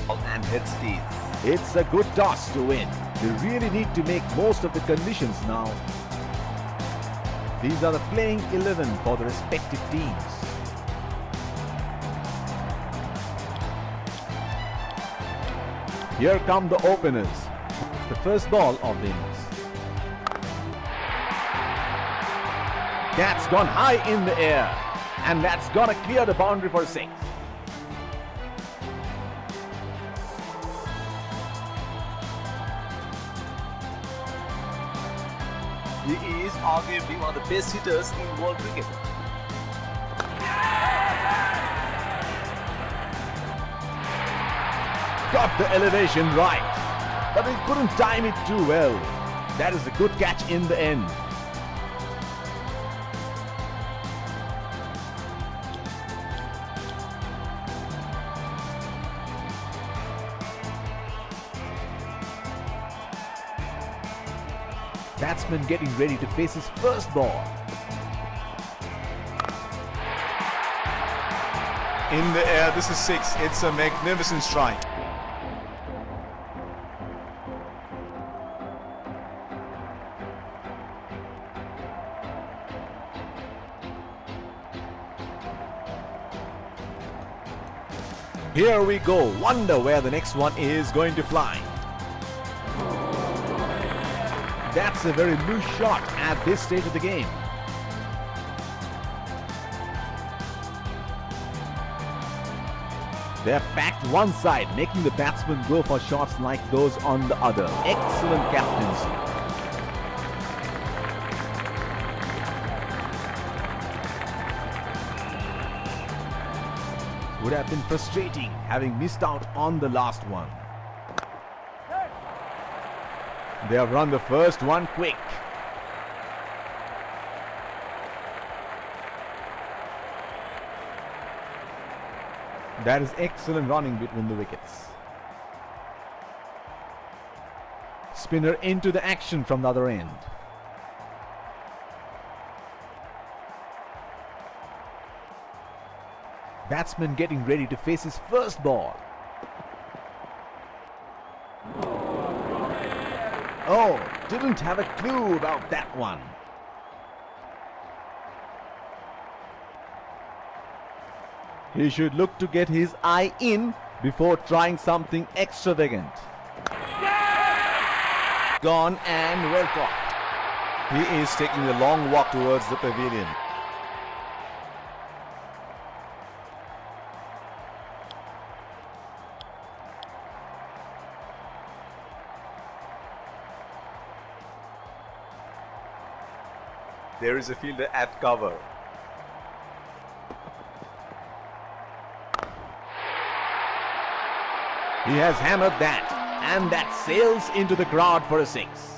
And hits teeth. It's a good toss to win. They really need to make most of the conditions now. These are the playing 11 for the respective teams. Here come the openers. The first ball of the innings. That's gone high in the air. And that's gonna clear the boundary for 6. He is arguably one of the best hitters in world cricket. Got the elevation right, but he couldn't time it too well. That is a good catch in the end. Batsman getting ready to face his first ball. In the air, this is 6. It's a magnificent strike. Here we go. Wonder where the next one is going to fly. That's a very loose shot at this stage of the game. They're packed one side, making the batsmen go for shots like those on the other. Excellent captaincy. Would have been frustrating having missed out on the last one. They have run the first one quick. That is excellent running between the wickets. Spinner into the action from the other end. Batsman getting ready to face his first ball. Oh, didn't have a clue about that one. He should look to get his eye in before trying something extravagant. Gone and well caught. He is taking a long walk towards the pavilion. There is a fielder at cover. He has hammered that, and that sails into the crowd for a 6.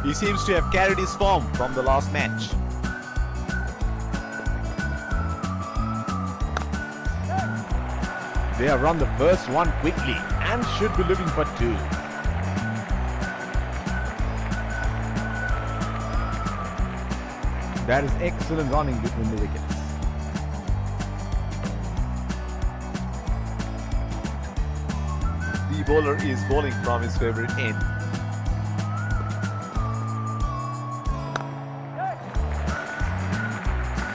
He seems to have carried his form from the last match. They have run the first one quickly and should be looking for 2. That is excellent running between the wickets. The bowler is bowling from his favorite end.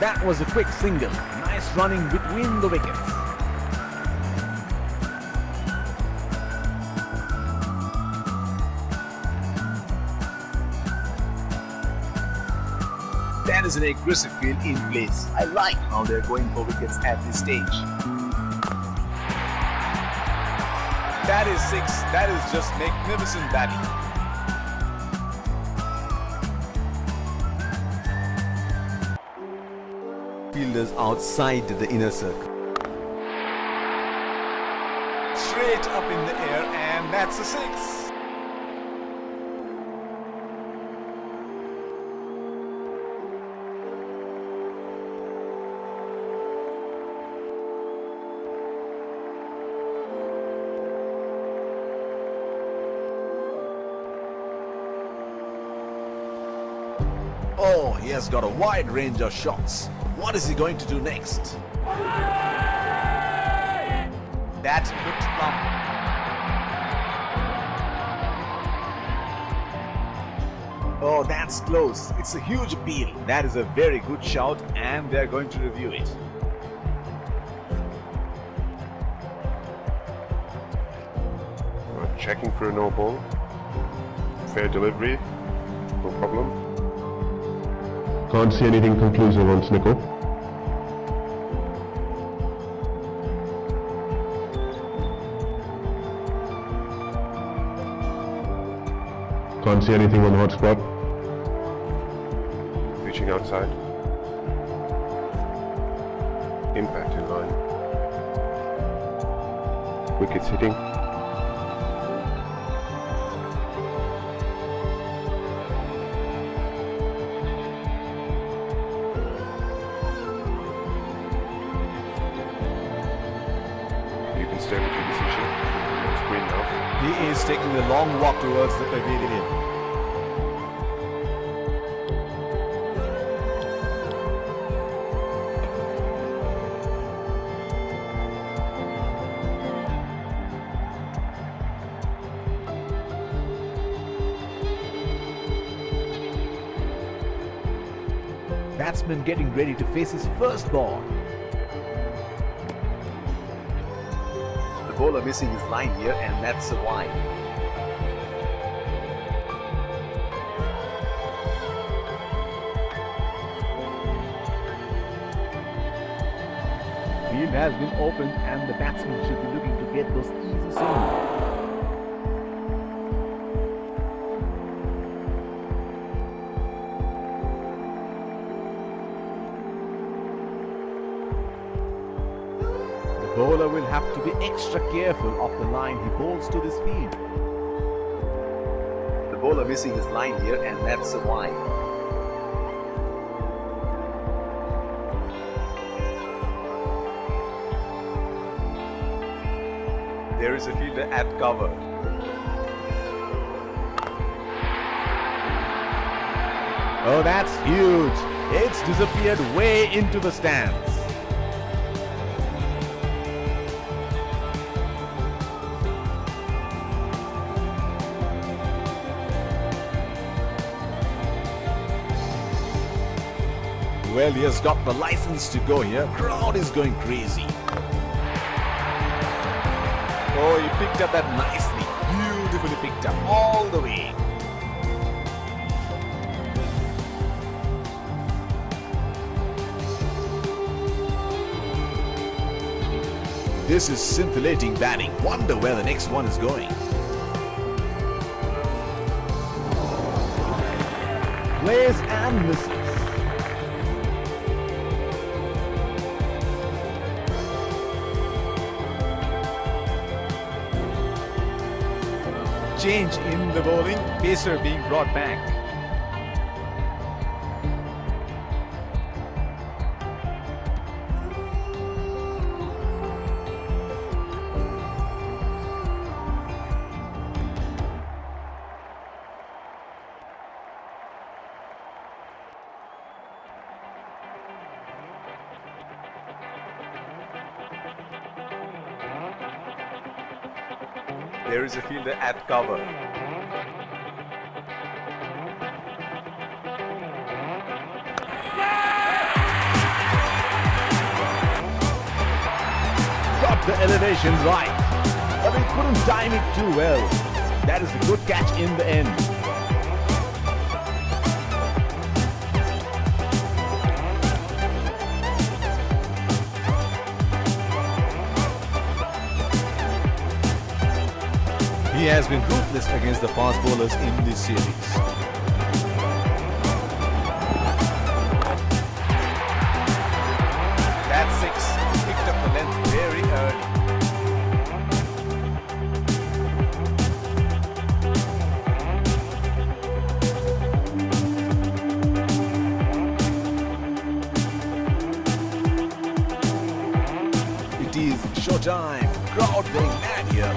That was a quick single. Nice running between the wickets. That is an aggressive field in place. I like how they're going for wickets at this stage. That is 6. That is just magnificent batting. Fielders outside the inner circle. Straight up in the air, and that's a 6. Oh, he has got a wide range of shots. What is he going to do next? That looked plumb. Oh, that's close. It's a huge appeal. That is a very good shout, and they're going to review it. We're checking for a no ball. Fair delivery, no problem. Can't see anything conclusive on Snickle. Can't see anything on the hot spot. Reaching outside. Impact in line. Wickets hitting. You can stay with your decision. It's green now. He is taking a long walk towards the pavilion. Batsman getting ready to face his first ball. The bowler missing his line here, and that's a wide. Field has been opened, and the batsman should be looking to get those easy singles. The bowler will have to be extra careful of the line he bowls to this field. The bowler missing his line here, and that's a wide. There is a fielder at cover. Oh, that's huge. It's disappeared way into the stands. Well, he has got the license to go here. Crowd is going crazy. Oh, he picked up that nicely. Beautifully picked up all the way. This is scintillating batting. Wonder where the next one is going. Plays and misses. Change in the bowling, pacer being brought back. There is a fielder at cover. Got the elevation right, but he couldn't time it too well. That is a good catch in the end. He has been ruthless against the fast bowlers in this series. That's six. Picked up the length very early. It is showtime. Crowd going mad here.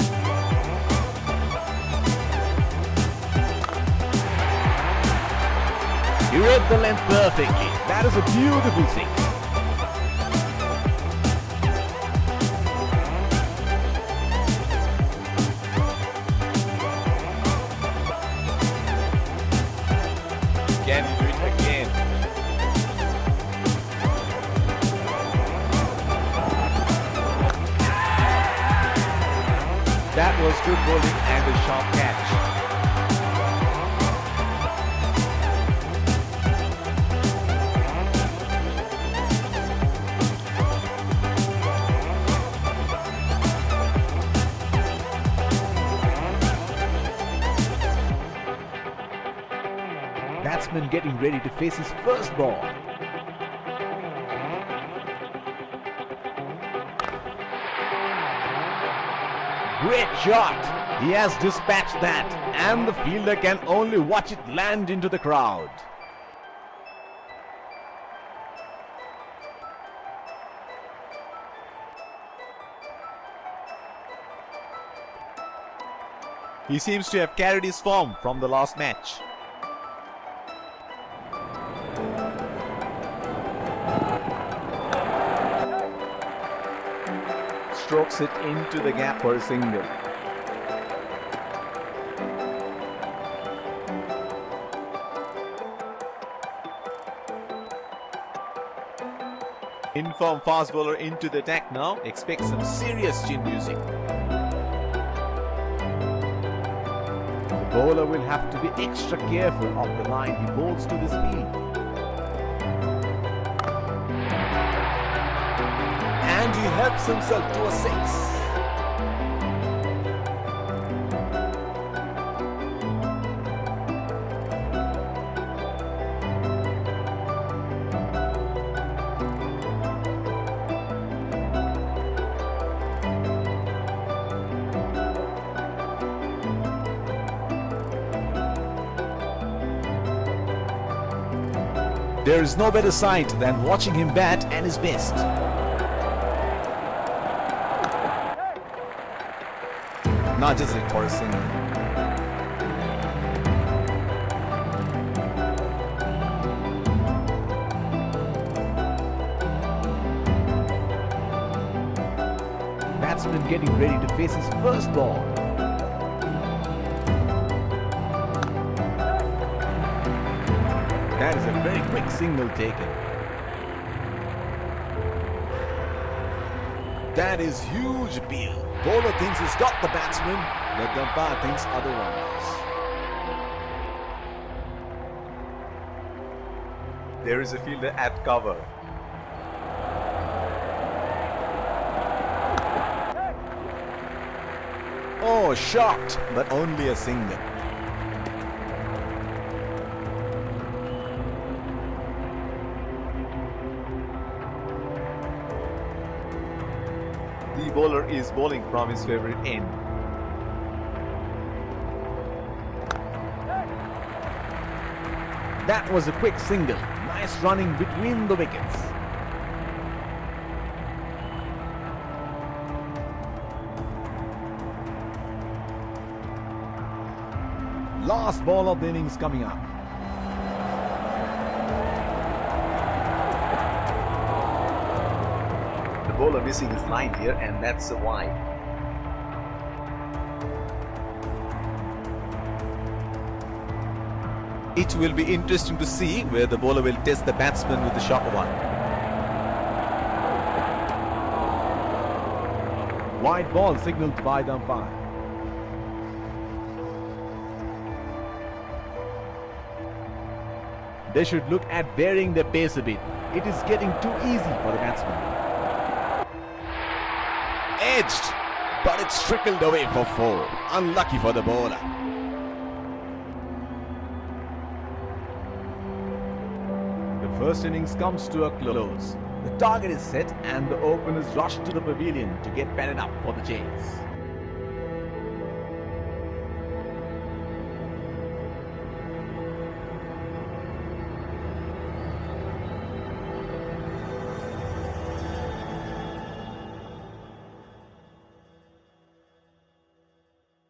He read the length perfectly. That is a beautiful six. Can he do it again? That was good bowling and a sharp catch. Batsman getting ready to face his first ball. Great shot! He has dispatched that, and the fielder can only watch it land into the crowd. He seems to have carried his form from the last match. Strokes it into the gap for a single. Informed fast bowler into the attack now. Expect some serious chin music. The bowler will have to be extra careful of the line he bowls to this field. And he helps himself to a six. There is no better sight than watching him bat at his best. Nudges it for a single. Batsman getting ready to face his first ball. That is a very quick single taken. That is huge appeal. Bowler thinks he's got the batsman, but the umpire thinks otherwise. There is a fielder at cover. Oh, shot, but only a single. The bowler is bowling from his favorite end. That was a quick single. Nice running between the wickets. Last ball of the innings coming up. The bowler missing his line here, and that's a wide. It will be interesting to see where the bowler will test the batsman with the sharper one. Wide ball signaled by the umpire. They should look at varying their pace a bit. It is getting too easy for the batsman. Edged, but it's trickled away for four. Unlucky for the bowler. The first innings comes to a close. The target is set and the openers rush to the pavilion to get padded up for the chase.